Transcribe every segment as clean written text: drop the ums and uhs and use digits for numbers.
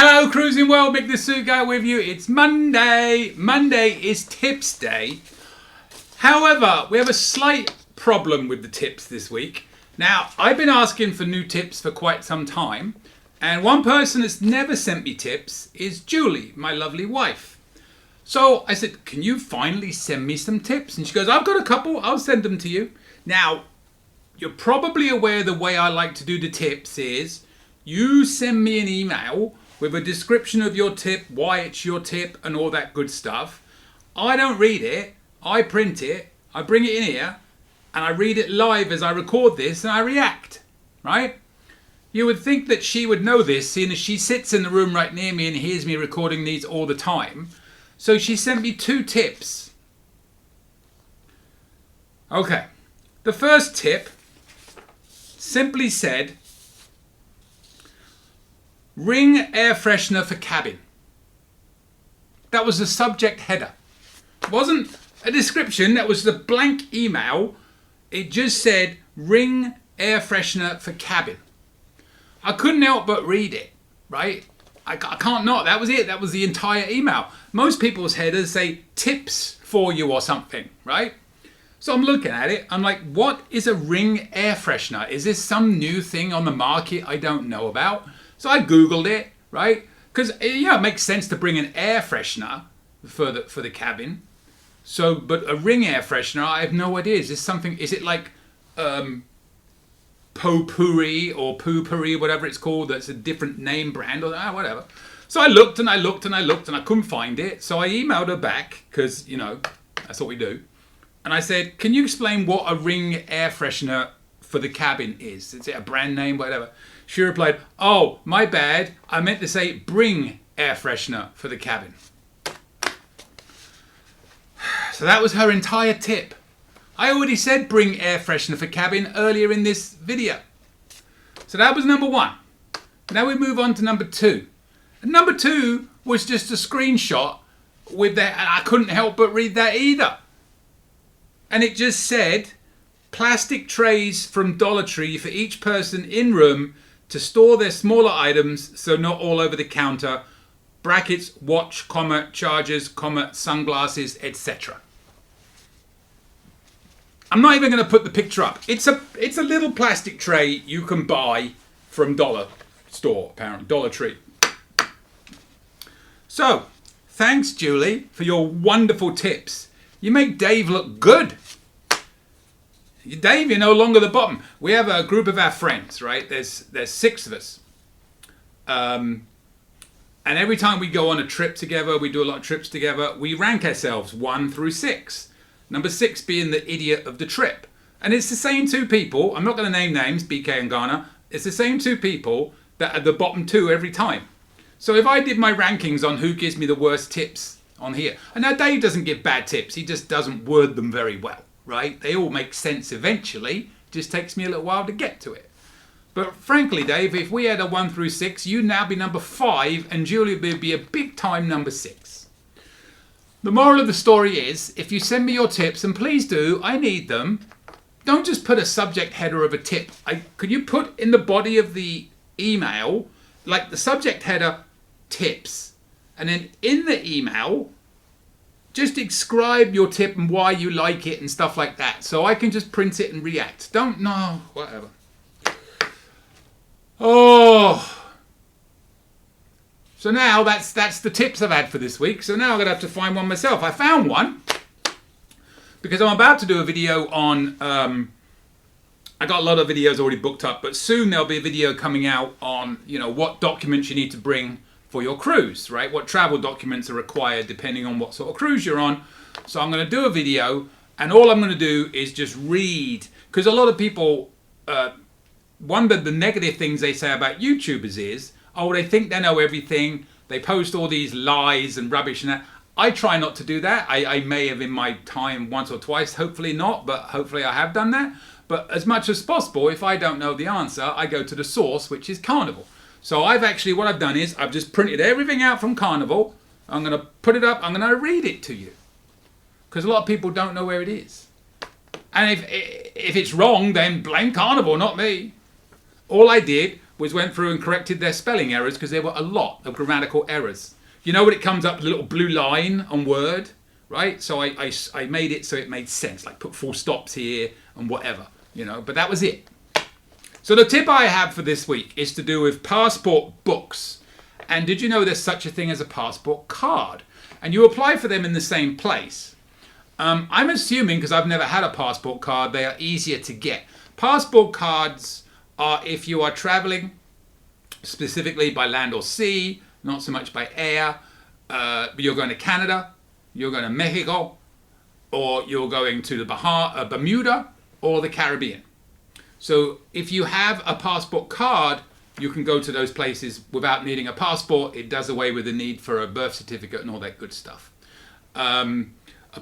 Hello, Cruising World, Mick the Suit Guy with you. It's Monday. Monday is tips day. However, we have a slight problem with the tips this week. Now, I've been asking for new tips for quite some time, and one person that's never sent me tips is Julie, my lovely wife. So I said, can you finally send me some tips? And she goes, I've got a couple, I'll send them to you. Now, you're probably aware the way I like to do the tips is you send me an email with a description of your tip, why it's your tip, and all that good stuff. I don't read it, I print it, I bring it in here, and I read it live as I record this, and I react, right? You would think that she would know this, seeing as she sits in the room right near me and hears me recording these all the time. So she sent me 2 tips. Okay, the first tip simply said, ring air freshener for cabin. That was the subject header. It wasn't a description, that was the blank email. It just said, ring air freshener for cabin. I couldn't help but read it, right? I can't not, that was it, that was the entire email. Most people's headers say tips for you or something, right? So I'm looking at it, I'm like, what is a ring air freshener? Is this some new thing on the market I don't know about? So I Googled it, right? Because it makes sense to bring an air freshener for the cabin. So, but a ring air freshener, I have no idea. Is this something? Is it like potpourri or poo-pourri, whatever it's called? That's a different name brand or whatever. So I looked and I looked and I looked and I couldn't find it. So I emailed her back because that's what we do. And I said, can you explain what a ring air freshener for the cabin is? Is it a brand name, whatever? She replied, oh, my bad. I meant to say bring air freshener for the cabin. So that was her entire tip. I already said bring air freshener for cabin earlier in this video. So that was number 1. Now we move on to number 2. And number 2 was just a screenshot with that, and I couldn't help but read that either. And it just said, plastic trays from Dollar Tree for each person in room to store their smaller items so not all over the counter, brackets, watch, comma, chargers, comma, sunglasses, etc. I'm not even going to put the picture up. It's a little plastic tray you can buy from Dollar Store, apparently, Dollar Tree. So, thanks Julie for your wonderful tips. You make Dave look good. Dave, you're no longer the bottom. We have a group of our friends, right? There's 6 of us. And every time we go on a trip together, we do a lot of trips together, we rank ourselves 1 through 6. Number 6 being the idiot of the trip. And it's the same 2 people, I'm not going to name names, BK and Ghana, it's the same 2 people that are the bottom 2 every time. So if I did my rankings on who gives me the worst tips on here, and now Dave doesn't give bad tips, he just doesn't word them very well. Right? They all make sense eventually. Just takes me a little while to get to it. But frankly, Dave, if we had a 1 through 6, you'd now be number 5 and Julie would be a big time number 6. The moral of the story is, if you send me your tips, and please do, I need them, don't just put a subject header of a tip. Could you put in the body of the email, like the subject header, tips, and then in the email, just describe your tip and why you like it and stuff like that. So I can just print it and react. Whatever. Oh. So now that's the tips I've had for this week. So now I'm going to have to find one myself. I found one because I'm about to do a video on, I got a lot of videos already booked up, but soon there'll be a video coming out on, what documents you need to bring for your cruise, right? What travel documents are required depending on what sort of cruise you're on. So I'm going to do a video, and all I'm going to do is just read, because a lot of people, one of the negative things they say about YouTubers is, oh, they think they know everything, they post all these lies and rubbish and that. I try not to do that. I may have in my time once or twice, hopefully not, but hopefully I have done that. But as much as possible, if I don't know the answer, I go to the source, which is Carnival. So what I've done is I've just printed everything out from Carnival. I'm going to put it up. I'm going to read it to you. Because a lot of people don't know where it is. And if it's wrong, then blame Carnival, not me. All I did went through and corrected their spelling errors because there were a lot of grammatical errors. You know when it comes up with a little blue line on Word, right? So I made it so it made sense, like put full stops here and whatever, you know, but that was it. So the tip I have for this week is to do with passport books. And did you know there's such a thing as a passport card? And you apply for them in the same place. I'm assuming, because I've never had a passport card, they are easier to get. Passport cards are if you are traveling specifically by land or sea, not so much by air, but you're going to Canada, you're going to Mexico, or you're going to the Bermuda or the Caribbean. So if you have a passport card, you can go to those places without needing a passport. It does away with the need for a birth certificate and all that good stuff. A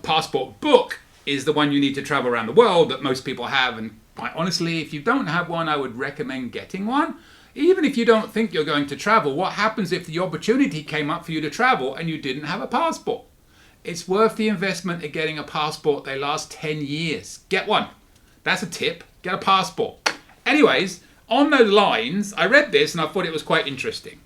passport book is the one you need to travel around the world that most people have. And quite honestly, if you don't have one, I would recommend getting one. Even if you don't think you're going to travel, what happens if the opportunity came up for you to travel and you didn't have a passport? It's worth the investment of getting a passport. They last 10 years. Get one. That's a tip. Get a passport. Anyways, on those lines, I read this and I thought it was quite interesting.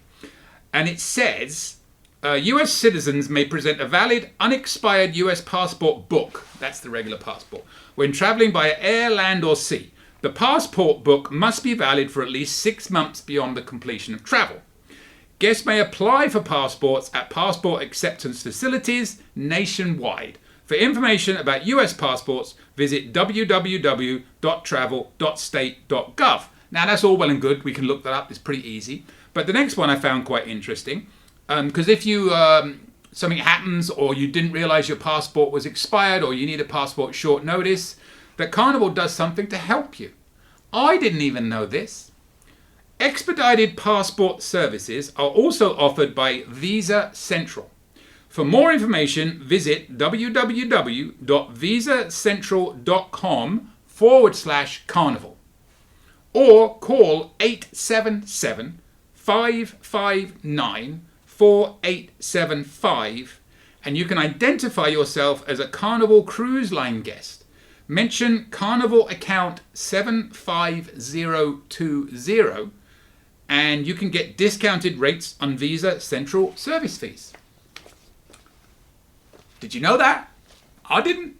And it says, US citizens may present a valid, unexpired US passport book, that's the regular passport, when traveling by air, land or sea. The passport book must be valid for at least 6 months beyond the completion of travel. Guests may apply for passports at passport acceptance facilities nationwide. For information about US passports, visit www.travel.state.gov. Now that's all well and good. We can look that up. It's pretty easy. But the next one I found quite interesting, because if you something happens or you didn't realize your passport was expired or you need a passport short notice, that Carnival does something to help you. I didn't even know this. Expedited passport services are also offered by Visa Central. For more information, visit www.visacentral.com/carnival or call 877-559-4875 and you can identify yourself as a Carnival Cruise Line guest. Mention Carnival account 75020 and you can get discounted rates on Visa Central service fees. Did you know that? I didn't.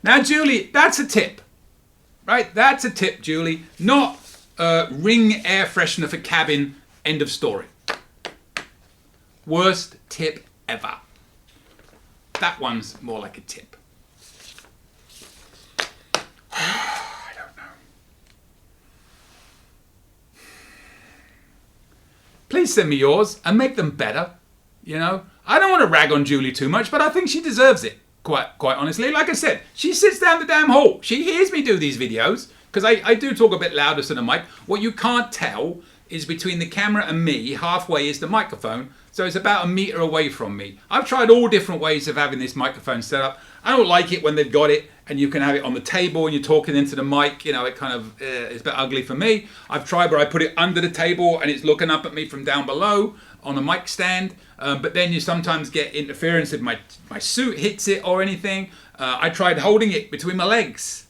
Now, Julie, that's a tip. Right? That's a tip, Julie. Not Ring air freshener for cabin, end of story. Worst tip ever. That one's more like a tip. I don't know. Please send me yours and make them better. You know, I don't want to rag on Julie too much, but I think she deserves it. Quite honestly, like I said, she sits down the damn hall. She hears me do these videos because I do talk a bit louder to the mic. What you can't tell is between the camera and me, halfway is the microphone, so it's about a meter away from me. I've tried all different ways of having this microphone set up. I don't like it when they've got it and you can have it on the table and you're talking into the mic. You know, it kind of is a bit ugly for me. I've tried where I put it under the table and it's looking up at me from down below on a mic stand, but then you sometimes get interference if my suit hits it or anything. I tried holding it between my legs.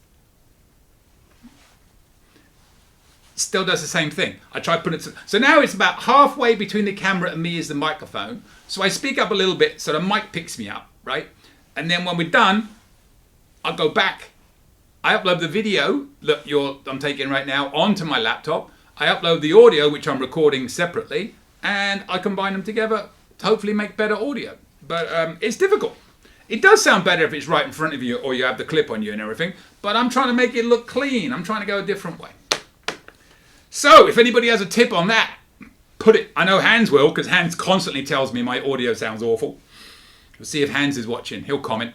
Still does the same thing. I tried putting it so now it's about halfway between the camera and me is the microphone. So I speak up a little bit so the mic picks me up, right? And then when we're done, I'll go back. I upload the video that I'm taking right now onto my laptop. I upload the audio, which I'm recording separately, and I combine them together to hopefully make better audio. But it's difficult. It does sound better if it's right in front of you or you have the clip on you and everything, but I'm trying to make it look clean. I'm trying to go a different way. So if anybody has a tip on that, put it. I know Hans will, because Hans constantly tells me my audio sounds awful. We'll see if Hans is watching. He'll comment.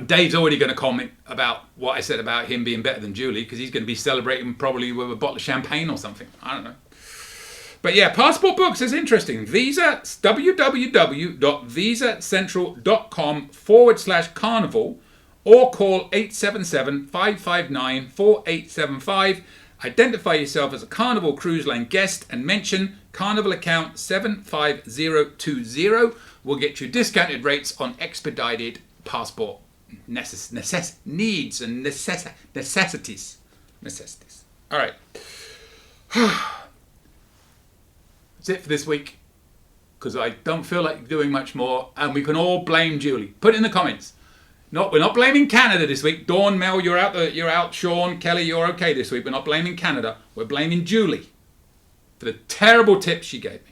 Dave's already going to comment about what I said about him being better than Julie, because he's going to be celebrating probably with a bottle of champagne or something. I don't know. But yeah, passport books is interesting. Visa, www.visacentral.com/carnival or call 877-559-4875. Identify yourself as a Carnival Cruise Line guest and mention Carnival account 75020. We'll get you discounted rates on expedited passport needs and necessities. All right. That's it for this week, because I don't feel like doing much more, and we can all blame Julie. Put it in the comments. We're not blaming Canada this week. Dawn, Mel, you're out. Sean, Kelly, you're okay this week. We're not blaming Canada. We're blaming Julie for the terrible tips she gave me.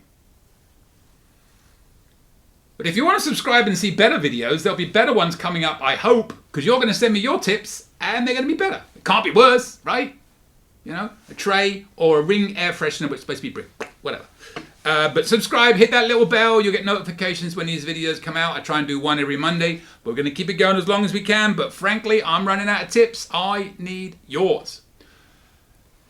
But if you want to subscribe and see better videos, there'll be better ones coming up, I hope, because you're going to send me your tips, and they're going to be better. It can't be worse, right? You know, a tray or a Ring air freshener, but it's supposed to be brick, whatever. But subscribe, hit that little bell. You'll get notifications when these videos come out. I try and do one every Monday. We're going to keep it going as long as we can. But frankly, I'm running out of tips. I need yours.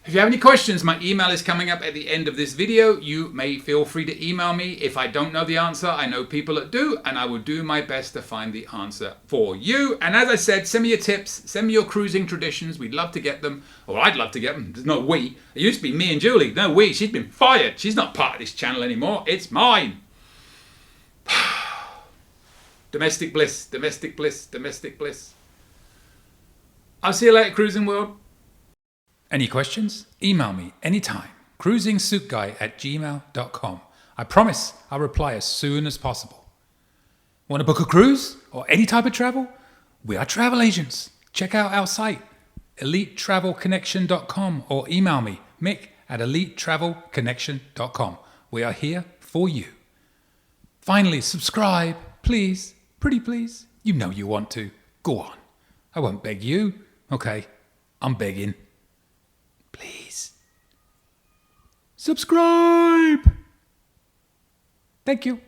If you have any questions, my email is coming up at the end of this video. You may feel free to email me. If I don't know the answer, I know people that do, and I will do my best to find the answer for you. And as I said, send me your tips, send me your cruising traditions. We'd love to get them, or I'd love to get them. There's no we. It used to be me and Julie. No we. She's been fired. She's not part of this channel anymore. It's mine. Domestic bliss, domestic bliss, domestic bliss. I'll see you later, Cruising World. Any questions? Email me anytime. cruisingsuitguy@gmail.com. I promise I'll reply as soon as possible. Want to book a cruise or any type of travel? We are travel agents. Check out our site, elitetravelconnection.com, or email me, Mick, at elitetravelconnection.com. We are here for you. Finally, subscribe, please. Pretty please. You know you want to. Go on. I won't beg you. Okay, I'm begging. Please. Subscribe. Thank you.